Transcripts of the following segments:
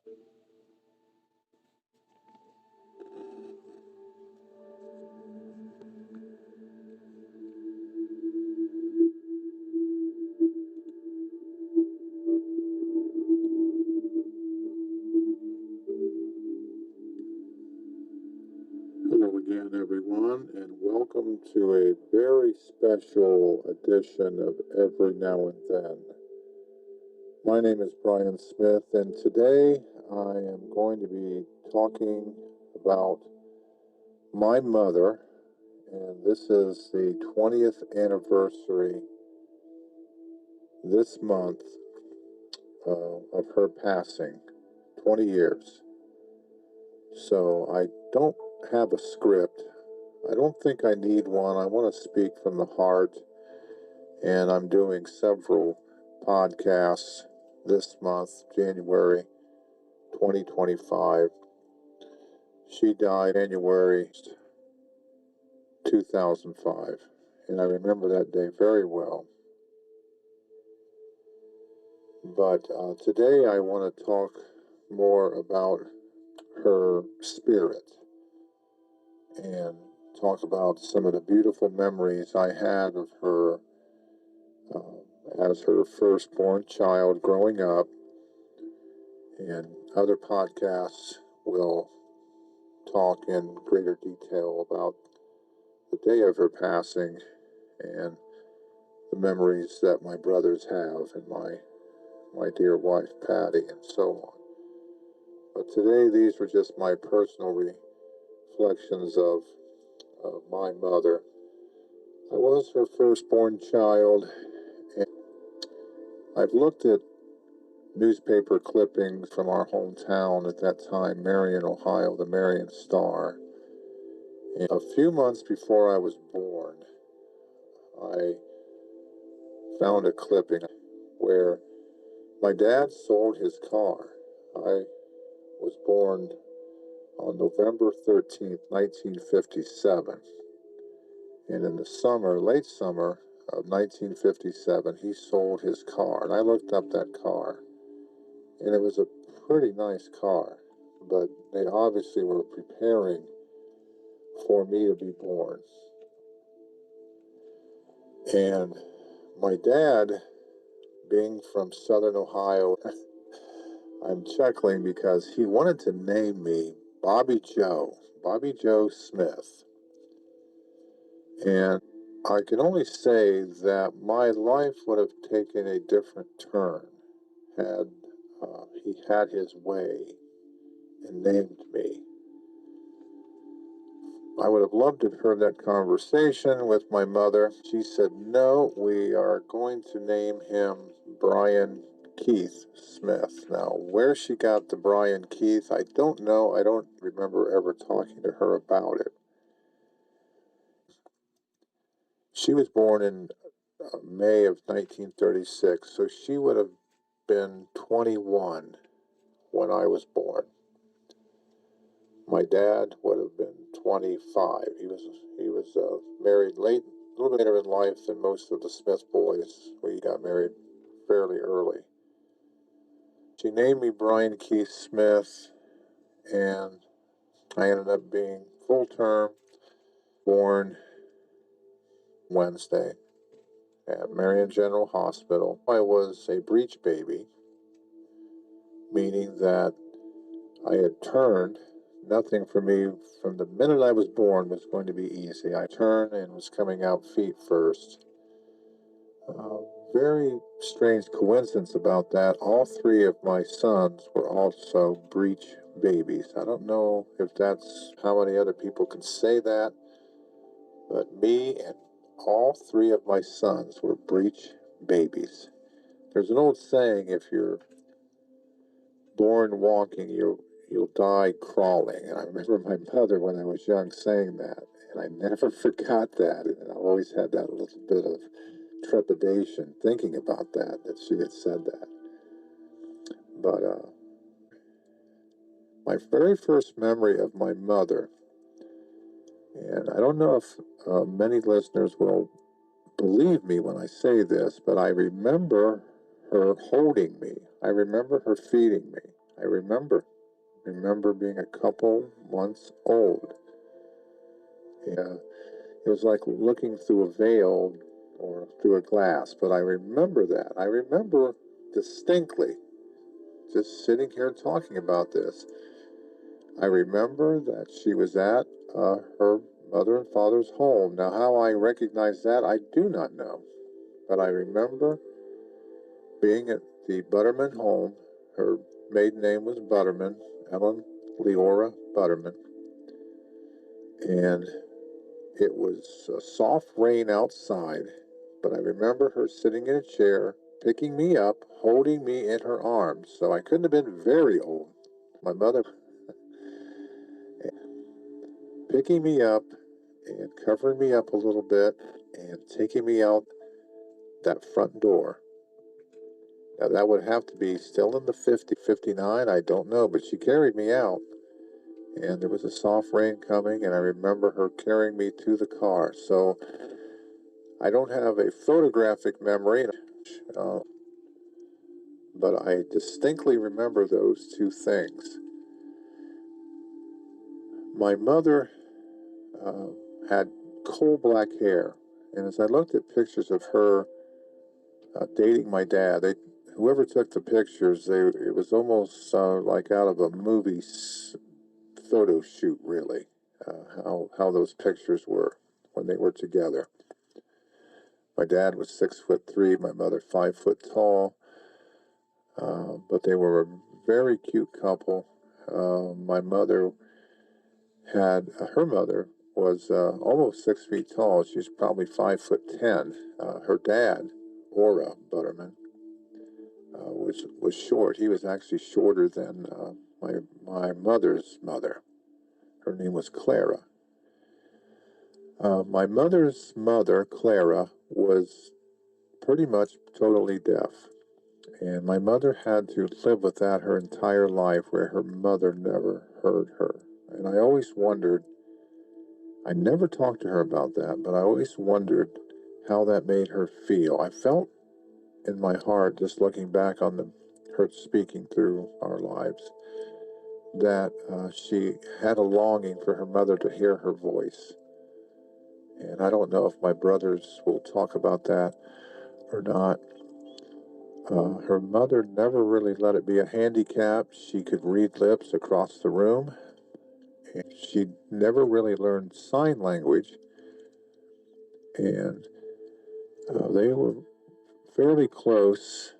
Hello again, everyone, and welcome to a very special edition of Every Now and Then. My name is Brian Smith, and today I am going to be talking about my mother, and this is the 20th anniversary this month of her passing, 20 years. So I don't have a script. I don't think I need one. I want to speak from the heart, and I'm doing several podcasts this month, January 2025. She died January 2005, and I remember that day very well. But today I want to talk more about her spirit and talk about some of the beautiful memories I had of her as her firstborn child growing up. And other podcasts will talk in greater detail about the day of her passing and the memories that my brothers have and my dear wife Patty and so on. But today these were just my personal reflections of my mother. I was her firstborn child, and I've looked at newspaper clippings from our hometown at that time, Marion, Ohio, the Marion Star. And a few months before I was born, I found a clipping where my dad sold his car. I was born on November 13th, 1957. And in the summer, late summer of 1957, he sold his car. And I looked up that car. And it was a pretty nice car. But they obviously were preparing for me to be born. And my dad, being from Southern Ohio, I'm chuckling because he wanted to name me Bobby Joe Smith. And I can only say that my life would have taken a different turn had he had his way and named me. I would have loved to have heard that conversation with my mother. She said, no, we are going to name him Brian Keith Smith. Now, where she got the Brian Keith, I don't know. I don't remember ever talking to her about it. She was born in May of 1936, so she would have been 21 when I was born. My dad would have been 25. He was married late, a little bit later in life than most of the Smith boys. We got married fairly early. She named me Brian Keith Smith, and I ended up being full term, born Wednesday at Marion General Hospital. I was a breech baby, meaning that I had turned. Nothing for me from the minute I was born was going to be easy. I turned and was coming out feet first. Very strange coincidence about that. All three of my sons were also breech babies. I don't know if that's how many other people can say that, but me and all three of my sons were breech babies. There's an old saying, if you're born walking, you'll die crawling. And I remember my mother when I was young saying that, and I never forgot that. And I always had that little bit of trepidation thinking about that she had said that. But my very first memory of my mother, and I don't know if many listeners will believe me when I say this, but I remember her holding me. I remember her feeding me. I remember being a couple months old. It was like looking through a veil or through a glass, but I remember that. I remember distinctly just sitting here talking about this. I remember that she was at her mother and father's home. Now, how I recognize that, I do not know. But I remember being at the Butterman home. Her maiden name was Butterman, Ellen Leora Butterman. And it was a soft rain outside, but I remember her sitting in a chair, picking me up, holding me in her arms. So I couldn't have been very old. My mother picking me up and covering me up a little bit and taking me out that front door. Now that would have to be still in the 59, I don't know, but she carried me out. And there was a soft rain coming, and I remember her carrying me to the car. So I don't have a photographic memory, but I distinctly remember those two things. My mother had coal black hair, and as I looked at pictures of her dating my dad, whoever took the pictures, it was almost like out of a movie photo shoot, really, how those pictures were when they were together. My dad was 6'3", my mother 5 foot tall, but they were a very cute couple. My mother her mother was almost 6 feet tall. She's probably 5'10". Her dad, Ora Butterman, was short. He was actually shorter than my mother's mother. Her name was Clara. My mother's mother, Clara, was pretty much totally deaf. And my mother had to live with that her entire life, where her mother never heard her. And I always wondered, I never talked to her about that, but I always wondered how that made her feel. I felt in my heart, just looking back on her speaking through our lives, that she had a longing for her mother to hear her voice. And I don't know if my brothers will talk about that or not. Her mother never really let it be a handicap. She could read lips across the room. And she never really learned sign language. And they were fairly close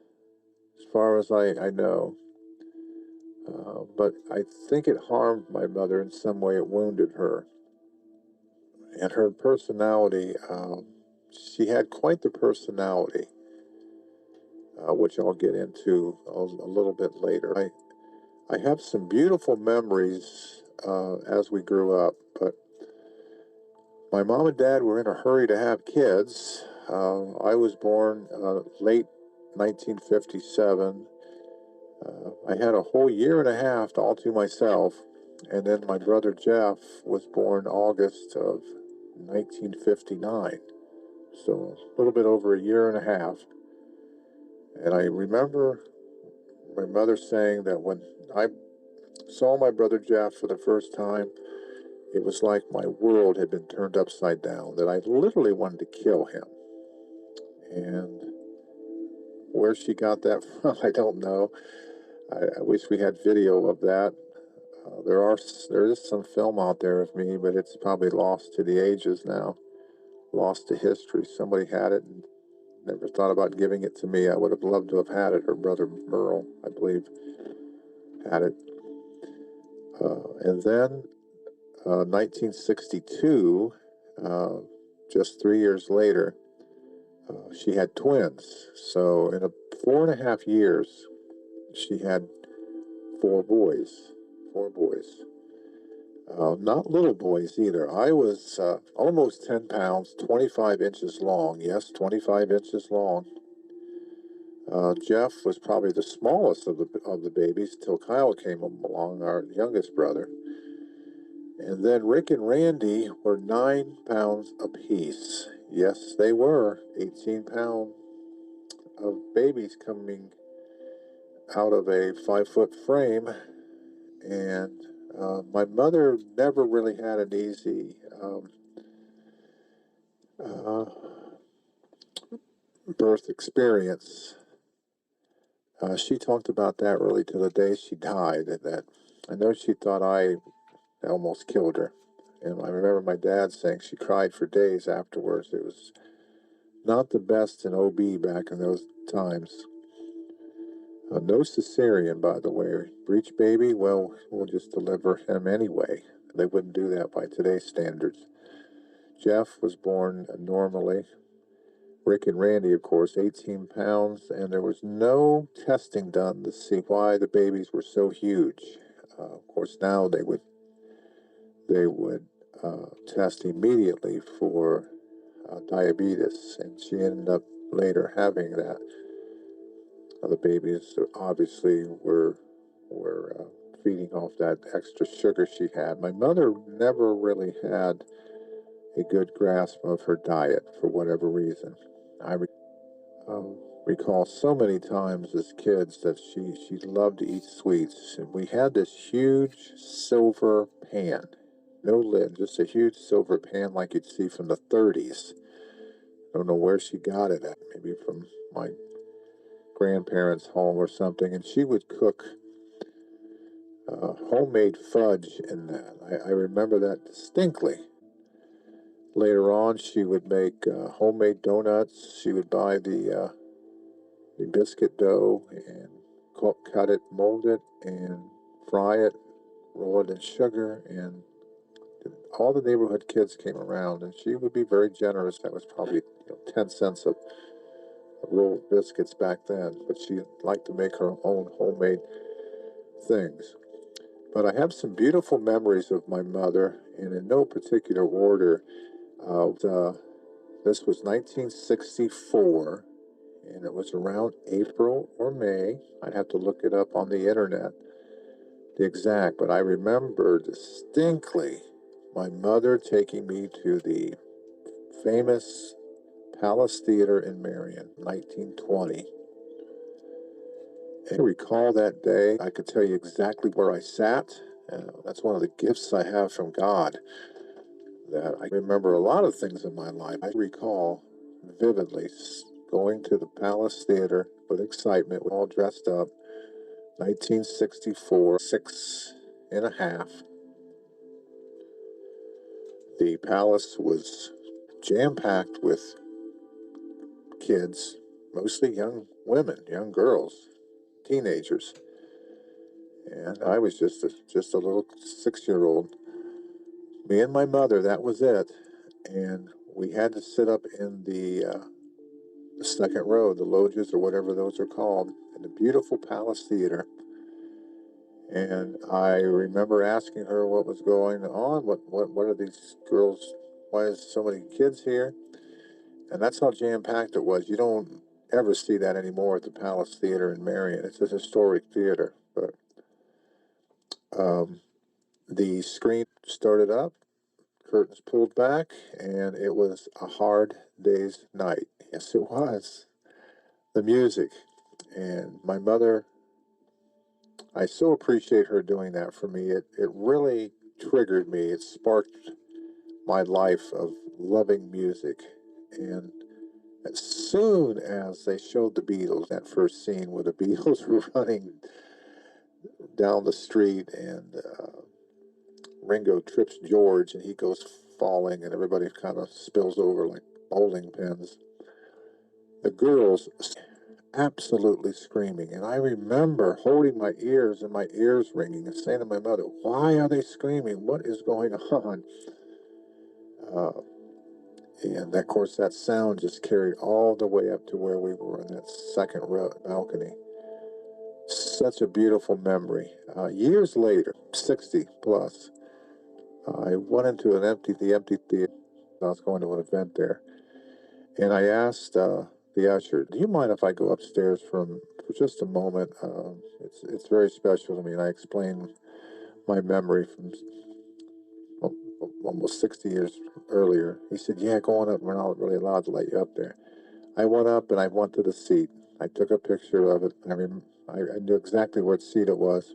as far as I know. But I think it harmed my mother in some way. It wounded her. And her personality, she had quite the personality, which I'll get into a little bit later. I have some beautiful memories as we grew up, but my mom and dad were in a hurry to have kids. I was born late 1957. I had a whole year and a half all to myself, and then my brother Jeff was born August of 1959, so a little bit over a year and a half. And I remember my mother saying that when I saw my brother Jeff for the first time, it was like my world had been turned upside down, that I literally wanted to kill him. And where she got that from, I don't know. I wish we had video of that. There is some film out there of me, but it's probably lost to the ages now, lost to history. Somebody had it and never thought about giving it to me. I would have loved to have had it. Her brother Merle, I believe, had it. And then 1962, just 3 years later, she had twins. So in 4.5 years, she had four boys. Not little boys either. I was almost 10 pounds, 25 inches long. Yes, 25 inches long. Jeff was probably the smallest of the babies till Kyle came along, our youngest brother. And then Rick and Randy were 9 pounds apiece. Yes, they were 18 pounds of babies coming out of a 5-foot frame, and my mother never really had an easy uh, birth experience. She talked about that really till the day she died, and that I know she thought I almost killed her. And I remember my dad saying she cried for days afterwards. It was not the best in OB back in those times. No cesarean, by the way. Breech baby, well, we'll just deliver him anyway. They wouldn't do that by today's standards. Jeff was born normally. Rick and Randy, of course, 18 pounds, and there was no testing done to see why the babies were so huge. Of course, now they would test immediately for diabetes, and she ended up later having that. The babies obviously were feeding off that extra sugar she had. My mother never really had a good grasp of her diet for whatever reason. I recall so many times as kids that she loved to eat sweets, and we had this huge silver pan, no lid, just a huge silver pan like you'd see from the 30s. I don't know where she got it at, maybe from my grandparents' home or something, and she would cook homemade fudge in that. I remember that distinctly. Later on, she would make homemade donuts. She would buy the biscuit dough and cut it, mold it, and fry it, roll it in sugar, and all the neighborhood kids came around, and she would be very generous. That was probably 10 cents a roll of biscuits back then, but she liked to make her own homemade things. But I have some beautiful memories of my mother, and in no particular order. This was 1964, and it was around April or May. I'd have to look it up on the internet, the exact, but I remember distinctly my mother taking me to the famous Palace Theater in Marion, 1920. And I recall that day. I could tell you exactly where I sat. That's one of the gifts I have from God, that I remember a lot of things in my life. I recall vividly going to the Palace Theater with excitement, all dressed up, 1964, 6 and a half. The palace was jam-packed with kids, mostly young women, young girls, teenagers. And I was just a little 6-year-old. Me and my mother, that was it. And we had to sit up in the second row, the loges or whatever those are called, in the beautiful Palace Theater. And I remember asking her what was going on. What are these girls? Why is so many kids here? And that's how jam-packed it was. You don't ever see that anymore at the Palace Theater in Marion. It's a historic theater. But the screen started up, curtains pulled back, and it was A Hard Day's Night. Yes, it was. The music. And my mother, I so appreciate her doing that for me. It really triggered me. It sparked my life of loving music. And as soon as they showed the Beatles, that first scene where the Beatles were running down the street and Ringo trips George and he goes falling and everybody kind of spills over like bowling pins, the girls absolutely screaming. And I remember holding my ears and my ears ringing and saying to my mother, why are they screaming? What is going on? And of course, that sound just carried all the way up to where we were in that second row balcony. Such a beautiful memory. Years later, 60 plus, I went into the empty theater. I was going to an event there, and I asked the usher, "Do you mind if I go upstairs for just a moment? It's very special to me." And I explained my memory from almost 60 years earlier. He said, "Yeah, go on up. We're not really allowed to let you up there." I went up and I went to the seat. I took a picture of it. I knew exactly what seat it was.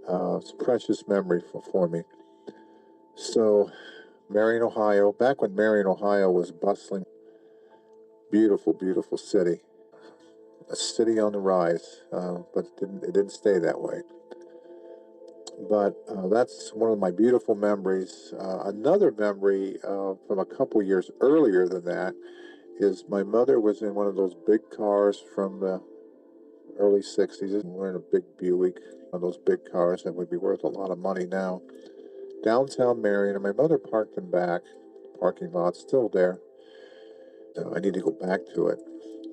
It's a precious memory for me. So, Marion, Ohio, back when Marion, Ohio was bustling, beautiful, beautiful city. A city on the rise, but it didn't stay that way. But that's one of my beautiful memories. Another memory from a couple years earlier than that is my mother was in one of those big cars from the early 60s. We're in a big Buick, one of those big cars that would be worth a lot of money now. Downtown Marion, and my mother parked in back. Parking lot's still there. I need to go back to it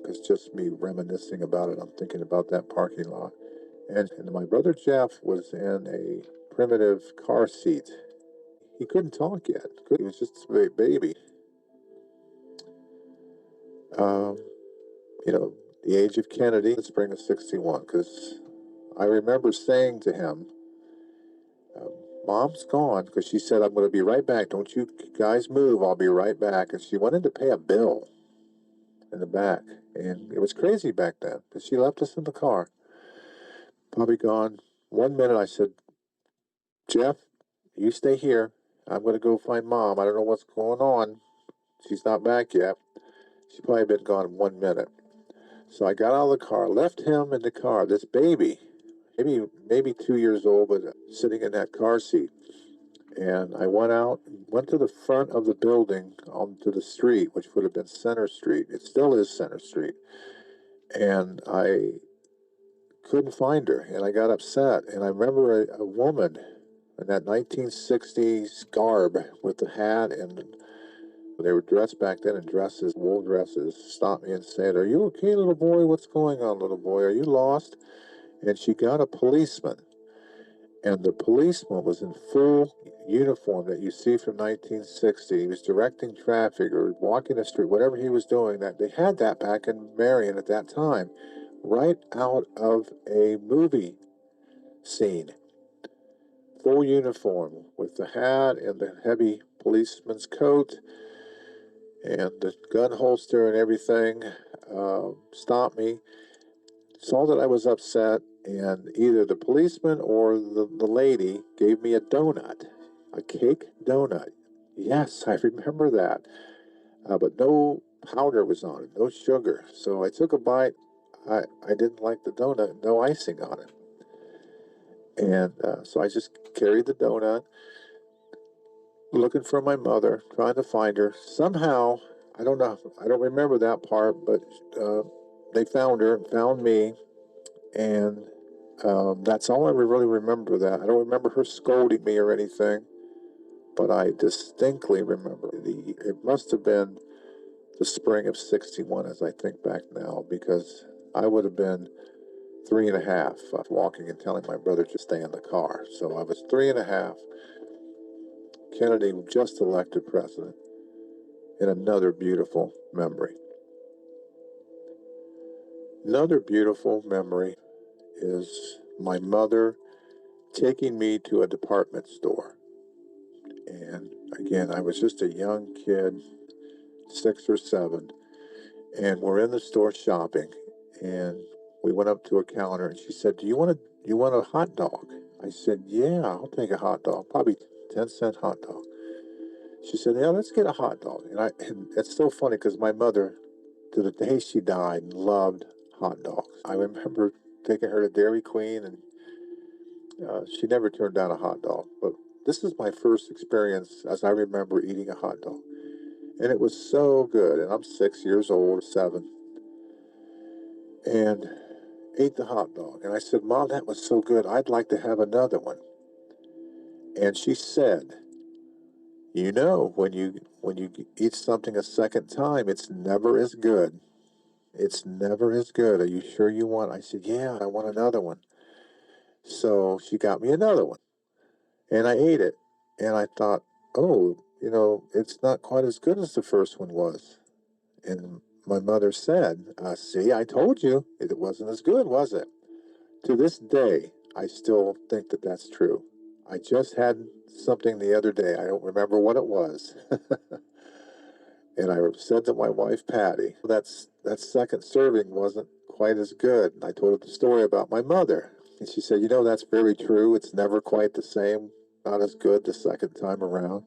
because just me reminiscing about it, I'm thinking about that parking lot. And my brother Jeff was in a primitive car seat. He couldn't talk yet. He was just a baby. Um, the age of Kennedy, the spring of 61, because I remember saying to him, um, Mom's gone, because she said, I'm going to be right back. Don't you guys move. I'll be right back. And she went in to pay a bill in the back. And it was crazy back then, because she left us in the car. Probably gone 1 minute. I said, Jeff, you stay here. I'm going to go find Mom. I don't know what's going on. She's not back yet. She's probably been gone 1 minute. So I got out of the car, left him in the car, this baby, maybe 2 years old, but sitting in that car seat. And I went to the front of the building onto the street, which would have been Center Street. It still is Center Street. And I couldn't find her, and I got upset. And I remember a woman in that 1960s garb with the hat, and they were dressed back then in dresses, wool dresses, stopped me and said, Are you okay, little boy? What's going on, little boy? Are you lost? And she got a policeman. And the policeman was in full uniform that you see from 1960. He was directing traffic or walking the street, whatever he was doing. That they had that back in Marion at that time, right out of a movie scene. Full uniform with the hat and the heavy policeman's coat and the gun holster and everything. Stopped me, saw that I was upset, and either the policeman or the lady gave me a donut, a cake donut. Yes, I remember that. But no powder was on it, no sugar. So I took a bite. I didn't like the donut, no icing on it. And so I just carried the donut, looking for my mother, trying to find her. Somehow, I don't know, I don't remember that part, but they found her, found me, and that's all I really remember. That I don't remember her scolding me or anything, but I distinctly remember it must have been the spring of 61 as I think back now, because I would have been 3.5 walking and telling my brother to stay in the car. So I was 3.5. Kennedy just elected president. In another beautiful memory. Another beautiful memory is my mother taking me to a department store. And again, I was just a young kid, 6 or 7, and we're in the store shopping, and we went up to a counter, and she said, "Do you want a hot dog?" I said, "Yeah, I'll take a hot dog, probably 10-cent hot dog." She said, "Yeah, let's get a hot dog." And it's so funny because my mother, to the day she died, loved hot dogs. I remember taking her to Dairy Queen, and she never turned down a hot dog. But this is my first experience, as I remember, eating a hot dog. And it was so good. And I'm 6 years old, 7, and ate the hot dog. And I said, "Mom, that was so good. I'd like to have another one." And she said, when you eat something a second time, it's never as good. It's never as good. Are you sure you want? I said, "Yeah, I want another one." So she got me another one, and I ate it, and I thought, oh, it's not quite as good as the first one was. And my mother said, "See, I told you it wasn't as good, was it?" To this day, I still think that that's true. I just had something the other day. I don't remember what it was. And I said to my wife, Patty, that second serving wasn't quite as good. And I told her the story about my mother. And she said, that's very true. It's never quite the same, not as good the second time around.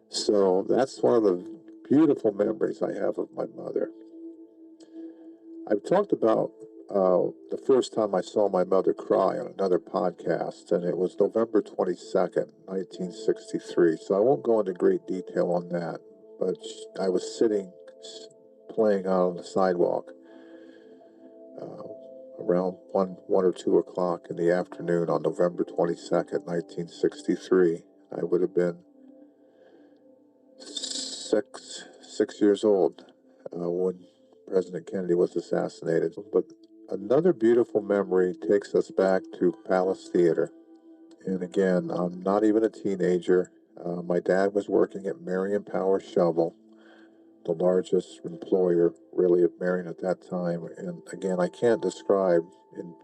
So that's one of the beautiful memories I have of my mother. I've talked about the first time I saw my mother cry on another podcast, and it was November 22nd, 1963. So I won't go into great detail on that, but I was sitting playing out on the sidewalk around 1 or 2 o'clock in the afternoon on November 22nd, 1963. I would have been six years old when President Kennedy was assassinated. But another beautiful memory takes us back to Palace Theater. And again, I'm not even a teenager. My dad was working at Marion Power Shovel, the largest employer really of Marion at that time. And again, I can't describe in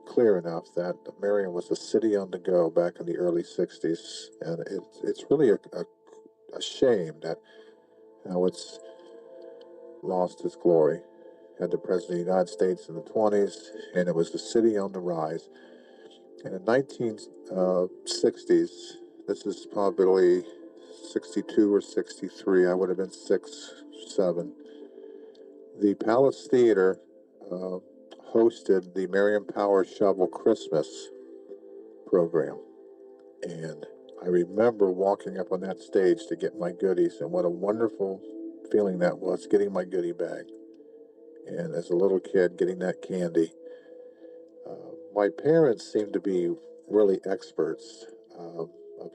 clear enough that Marion was a city on the go back in the early 60s. And it's really a shame that it's lost its glory. Had the President of the United States in the 20s, and it was the city on the rise. And in 1960s, this is probably 62 or 63, I would have been 6, 7, the Palace Theater hosted the Marion Power Shovel Christmas program. And I remember walking up on that stage to get my goodies, and what a wonderful feeling that was, getting my goodie bag. And as a little kid, getting that candy. My parents seemed to be really experts of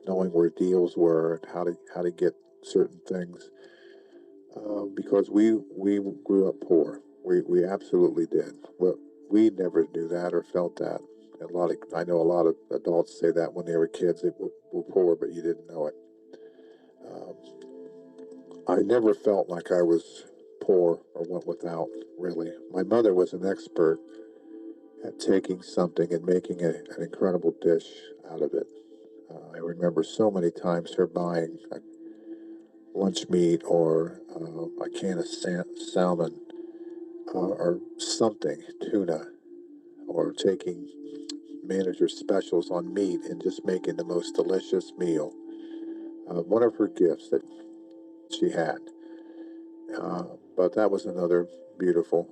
knowing where deals were and how to get certain things, because we grew up poor. We absolutely did. Well, we never knew that or felt that. I know a lot of adults say that when they were kids, they were poor, but you didn't know it. Um, I never felt like I was poor or went without, really. My mother was an expert at taking something and making an incredible dish out of it. I remember so many times her buying a lunch meat or a can of salmon or something, tuna, or taking manager specials on meat and just making the most delicious meal. One of her gifts that she had. But that was another beautiful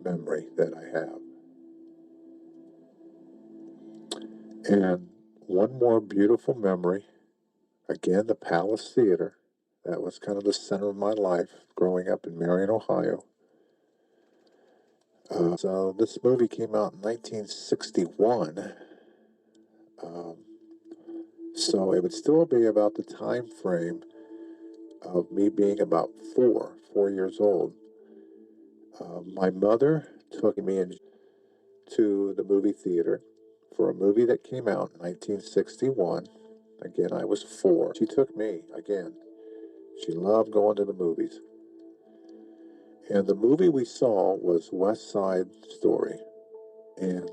memory that I have. And one more beautiful memory, again, the Palace Theater. That was kind of the center of my life growing up in Marion, Ohio. So this movie came out in 1961. So it would still be about the time frame of me being about 4 years old. My mother took me to the movie theater for a movie that came out in 1961. Again, I was 4. She took me again. She loved going to the movies. And the movie we saw was West Side Story. And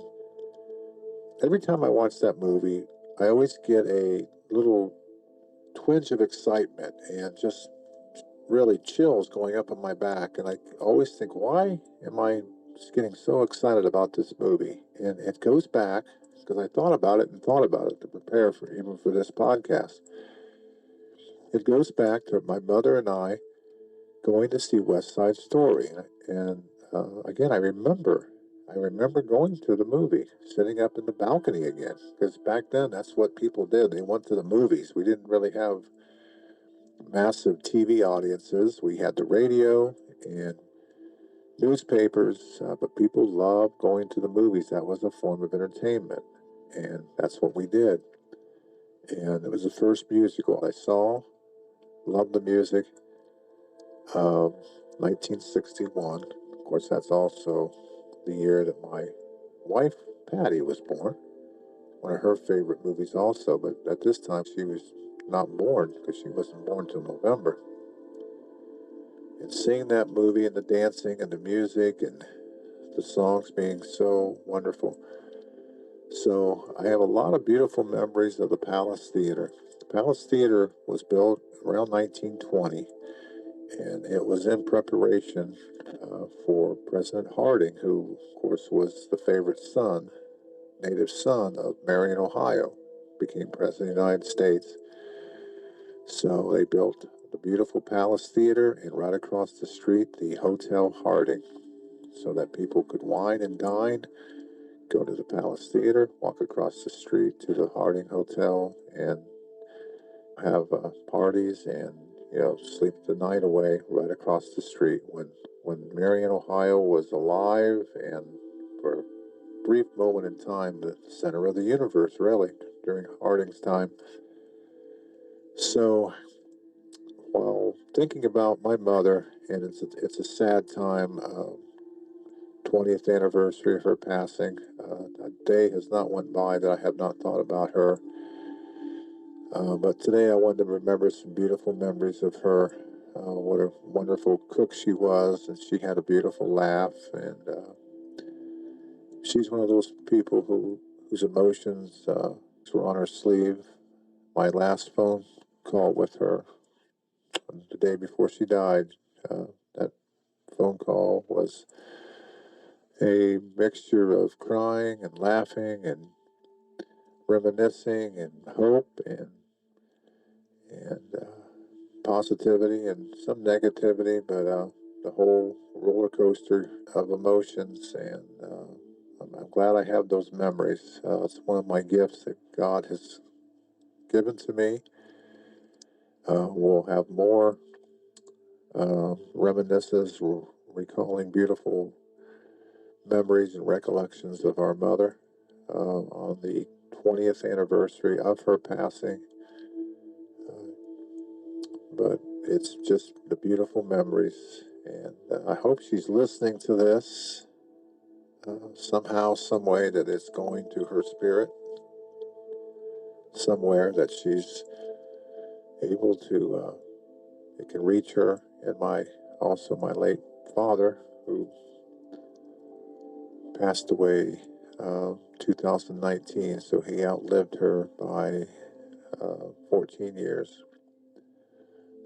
every time I watch that movie, I always get a little twinge of excitement and just really chills going up on my back. And I always think, why am I just getting so excited about this movie? And it goes back, because I thought about it to prepare even for this podcast. It goes back to my mother and I going to see West Side Story. And again, I remember going to the movie, sitting up in the balcony again, because back then that's what people did. They went to the movies. We didn't really have massive TV audiences. We had the radio and newspapers, but people loved going to the movies. That was a form of entertainment, and that's what we did. And it was the first musical I saw. Loved the music. 1961. Of course, that's also the year that my wife, Patty, was born. One of her favorite movies also, but at this time she was not born because she wasn't born till November. And seeing that movie and the dancing and the music and the songs being so wonderful. So I have a lot of beautiful memories of the Palace Theater. The Palace Theater was built around 1920, and it was in preparation for President Harding, who, of course, was the favorite son, native son of Marion, Ohio, became President of the United States. So they built the beautiful Palace Theater, and right across the street, the Hotel Harding, so that people could wine and dine, go to the Palace Theater, walk across the street to the Harding Hotel, and have parties and sleep the night away right across the street. When Marion, Ohio was alive, and for a brief moment in time, the center of the universe, really, during Harding's time. So while thinking about my mother, and it's a sad time, 20th anniversary of her passing, a day has not went by that I have not thought about her. But today I wanted to remember some beautiful memories of her. What a wonderful cook she was, and she had a beautiful laugh. And she's one of those people whose emotions were on her sleeve. My last phone call with her, the day before she died, that phone call was a mixture of crying and laughing and reminiscing and hope and positivity and some negativity, but the whole roller coaster of emotions. And I'm glad I have those memories. It's one of my gifts that God has given to me. We'll have more reminiscences, recalling beautiful memories and recollections of our mother on the 20th anniversary of her passing. But it's just the beautiful memories, and I hope she's listening to this somehow, some way, that it's going to her spirit somewhere, that she's able to, it can reach her. And also my late father, who passed away 2019, so he outlived her by 14 years.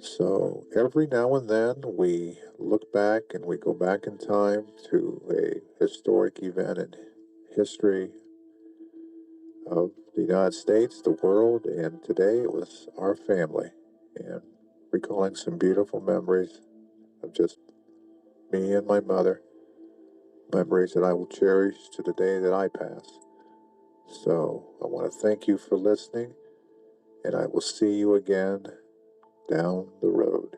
So every now and then we look back and we go back in time to a historic event in history of the United States, the world, and today it was our family, and recalling some beautiful memories of just me and my mother, memories that I will cherish to the day that I pass. So I want to thank you for listening, and I will see you again down the road.